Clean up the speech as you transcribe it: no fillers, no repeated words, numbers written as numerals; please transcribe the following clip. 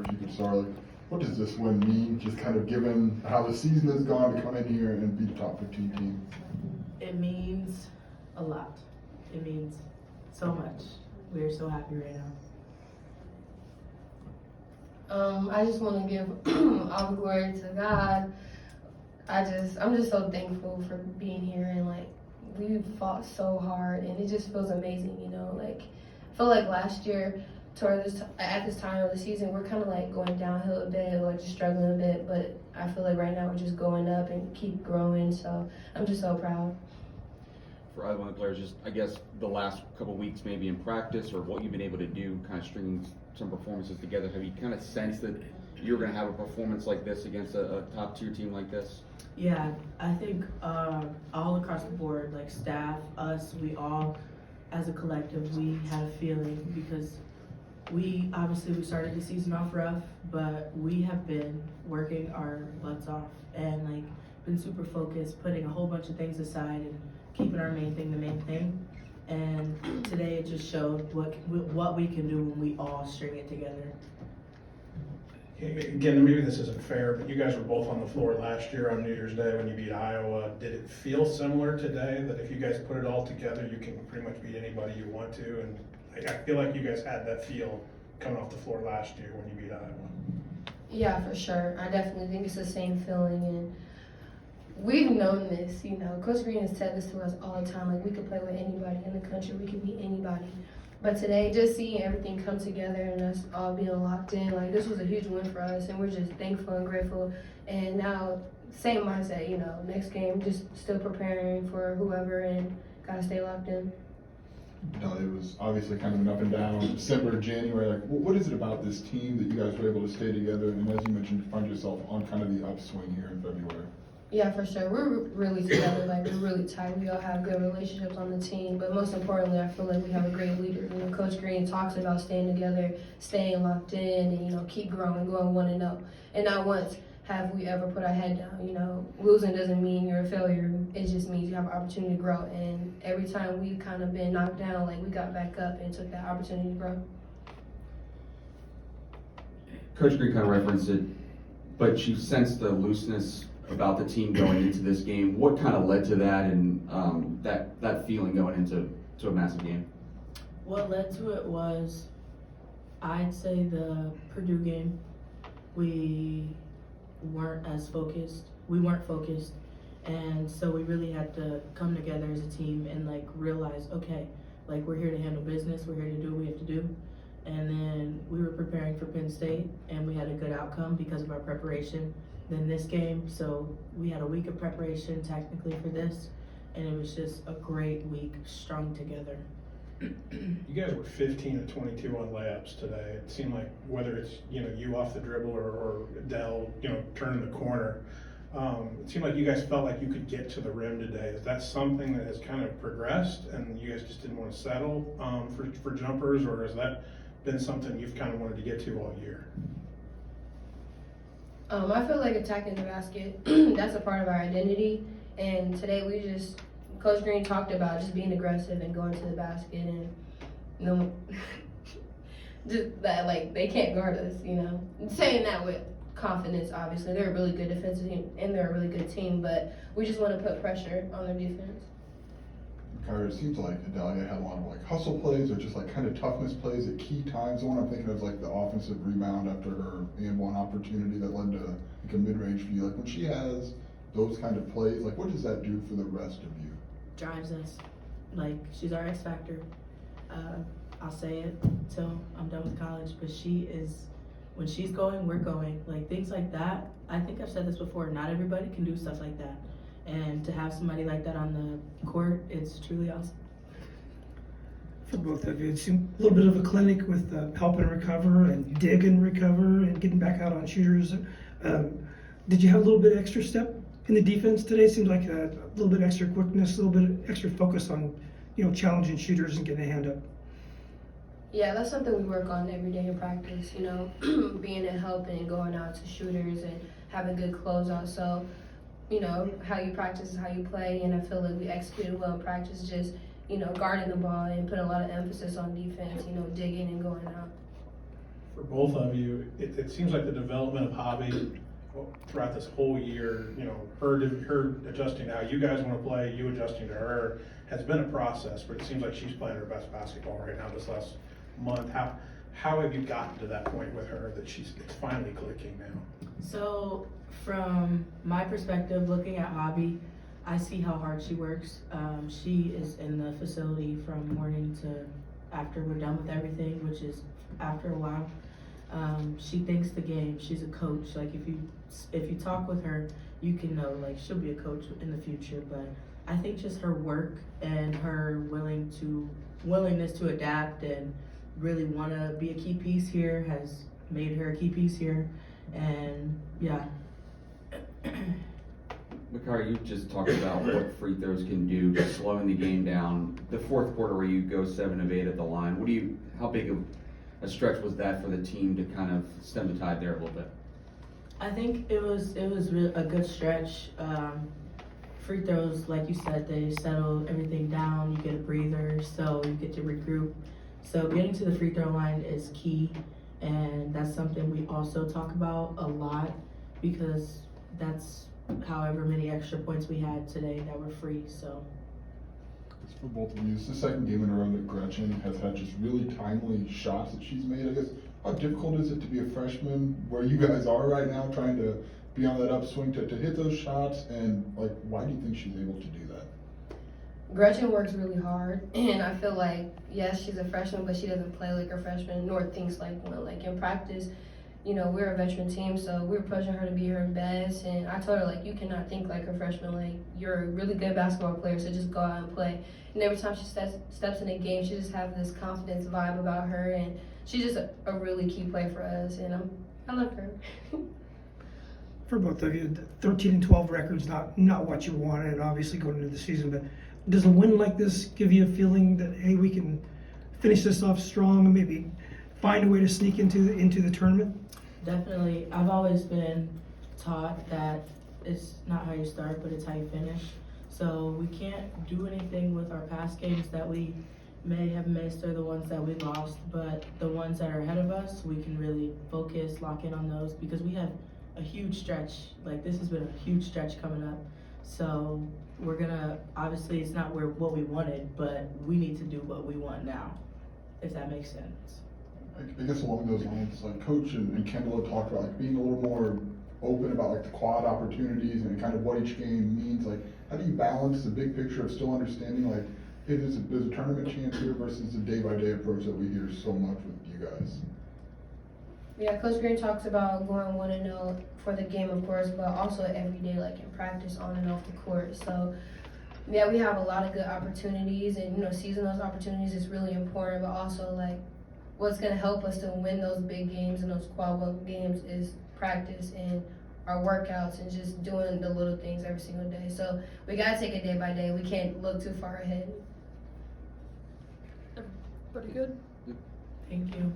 if you could start, like, what does this win mean, just kind of given how the season has gone to come in here and be the top 15 team? It means a lot. It means so much. We are so happy right now. I just want to give all the glory to God. I'm just so thankful for being here, and like we fought so hard, and it just feels amazing, you know. Like I feel like last year, at this time of the season, we're kind of like going downhill a bit, or just struggling a bit. But I feel like right now we're just going up and keep growing. So I'm just so proud. For either one of the players, just I guess the last couple of weeks maybe in practice or what you've been able to do, kind of string some performances together, have you kind of sensed that you're going to have a performance like this against a top tier team like this? Yeah, I think all across the board, like staff, us, we all, as a collective, we have a feeling because we started the season off rough, but we have been working our butts off and like been super focused, putting a whole bunch of things aside and keeping our main thing the main thing. And today it just showed what we can do when we all string it together. Again, maybe this isn't fair, but you guys were both on the floor last year on New Year's Day when you beat Iowa. Did it feel similar today, that if you guys put it all together, you can pretty much beat anybody you want to? And I feel like you guys had that feel coming off the floor last year when you beat Iowa. Yeah, for sure. I definitely think it's the same feeling, and we've known this, you know. Coach Green has said this to us all the time, like we could play with anybody in the country, we could beat anybody. But today, just seeing everything come together and us all being locked in, like this was a huge win for us, and we're just thankful and grateful. And now, same mindset, you know, next game, just still preparing for whoever and gotta stay locked in. It was obviously kind of an up and down December, January. Like, what is it about this team that you guys were able to stay together and, as you mentioned, find yourself on kind of the upswing here in February? Yeah, for sure. We're really together. Like, we're really tight. We all have good relationships on the team. But most importantly, I feel like we have a great leader. You know, Coach Green talks about staying together, staying locked in, and, you know, keep growing, going 1-0. And not once have we ever put our head down. You know, losing doesn't mean you're a failure. It just means you have an opportunity to grow. And every time we've kind of been knocked down, like, we got back up and took that opportunity to grow. Coach Green kind of referenced it, but you sensed the looseness about the team going into this game. What kind of led to that and that feeling going into a massive game? What led to it was, I'd say the Purdue game, we weren't focused, and so we really had to come together as a team and like realize, okay, like we're here to handle business, we're here to do what we have to do. And then we were preparing for Penn State, and we had a good outcome because of our preparation. Then this game, so we had a week of preparation technically for this, and it was just a great week strung together. You guys were 15 of 22 on layups today. It seemed like whether it's, you know, you off the dribble or Adele, you know, turning the corner, it seemed like you guys felt like you could get to the rim today. Is that something that has kind of progressed and you guys just didn't want to settle for jumpers, or has that been something you've kind of wanted to get to all year? I feel like attacking the basket, that's a part of our identity. And today Coach Green talked about just being aggressive and going to the basket, and you know, just that, like, they can't guard us, you know. Saying that with confidence, obviously. They're a really good defensive team and they're a really good team, but we just want to put pressure on their defense. Makira, it seems like Adalia had a lot of like hustle plays or just like kind of toughness plays at key times. The one I'm thinking of is like the offensive rebound after her and one opportunity that led to like a mid-range for you. Like when she has those kind of plays, like what does that do for the rest of you? Drives us. Like, she's our X factor. I'll say it till I'm done with college, but when she's going, we're going. Like, things like that, I think I've said this before, not everybody can do stuff like that. And to have somebody like that on the court, it's truly awesome. For both of you, it seemed a little bit of a clinic with help and recover and dig and recover and getting back out on shooters. Did you have a little bit extra step in the defense today? Seems like a little bit extra quickness, a little bit extra focus on, you know, challenging shooters and getting a hand up. Yeah, that's something we work on every day in practice, you know, being a help and going out to shooters and having good closeout. So, you know, how you practice is how you play, and I feel like we executed well in practice, just, you know, guarding the ball and putting a lot of emphasis on defense, you know, digging and going out. For both of you, it seems like the development of Hobby throughout this whole year, you know, her adjusting to how you guys want to play, you adjusting to her, has been a process, but it seems like she's playing her best basketball right now this last month. How have you gotten to that point with her that it's finally clicking now? So from my perspective, looking at Hobby, I see how hard she works. She is in the facility from morning to after we're done with everything, which is after a while. She thinks the game. She's a coach. Like if you talk with her, you can know like she'll be a coach in the future. But I think just her work and her willingness to adapt and really want to be a key piece here has made her a key piece here. And yeah. Makira, you just talked about what free throws can do, just slowing the game down. The fourth quarter where you go 7 of 8 at the line, how big of a stretch was that for the team to kind of stem the tide there a little bit? I think it was a good stretch. Free throws, like you said, they settle everything down. You get a breather, so you get to regroup. So getting to the free throw line is key, and that's something we also talk about a lot because that's however many extra points we had today that were free. So. For both of you, it's the second game in a row that Gretchen has had just really timely shots that she's made. I guess, how difficult is it to be a freshman where you guys are right now, trying to be on that upswing to hit those shots, and like, why do you think she's able to do that? Gretchen works really hard, and I feel like, yes, she's a freshman, but she doesn't play like a freshman, nor thinks like one. Like in practice, you know, we're a veteran team, so we're pushing her to be her best, and I told her, like, you cannot think like a freshman, like, you're a really good basketball player, so just go out and play. And every time she steps in a game, she just has this confidence vibe about her, and she's just a really key play for us, and I love her. For both of you, 13 and 12 records, not what you wanted, obviously, going into the season, but does a win like this give you a feeling that, hey, we can finish this off strong and maybe find a way to sneak into the tournament? Definitely. I've always been taught that it's not how you start, but it's how you finish. So we can't do anything with our past games that we may have missed or the ones that we lost, but the ones that are ahead of us, we can really focus, lock in on those because we have a huge stretch. Like this has been a huge stretch coming up. So we're gonna, obviously it's not what we wanted, but we need to do what we want now, if that makes sense. I guess along those lines, like Coach and Kendall had talked about like being a little more open about like the quad opportunities and kind of what each game means. Like, how do you balance the big picture of still understanding like, hey, there's a tournament chance here versus the day-by-day approach that we hear so much with you guys? Yeah, Coach Green talks about going 1-0 for the game, of course, but also every day, like in practice, on and off the court. So, yeah, we have a lot of good opportunities, and you know, seizing those opportunities is really important. But also, like, what's going to help us to win those big games and those quad one games is practice and our workouts and just doing the little things every single day. So we got to take it day by day. We can't look too far ahead. Pretty good. Thank you.